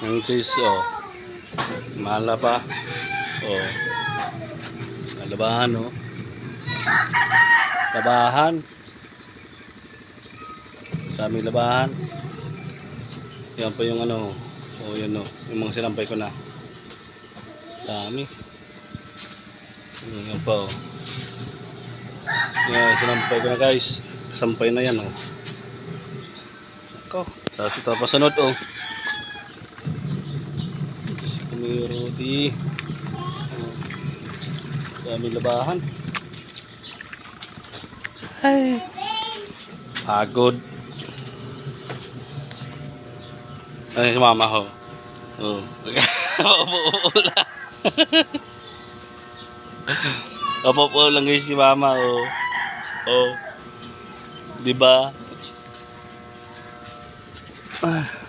Yung guys, oh. Mala pa. Oh. Labahan, oh. Labahan. Dami labahan. Yan pa yung ano. Oh, yan, oh. Yung mga sinampay ko na. Dami. Yan pa, oh. Yan, sinampay ko na guys. Kasampay na yan, oh. Ako. Tapos ito pa sunod, oh. Kumiroti. Dami labahan. Ay. Pagod. Ay, si mama ho. Oh. Opo lang. Opo lang guys si mama, oh. Oh. Di ba? Ah.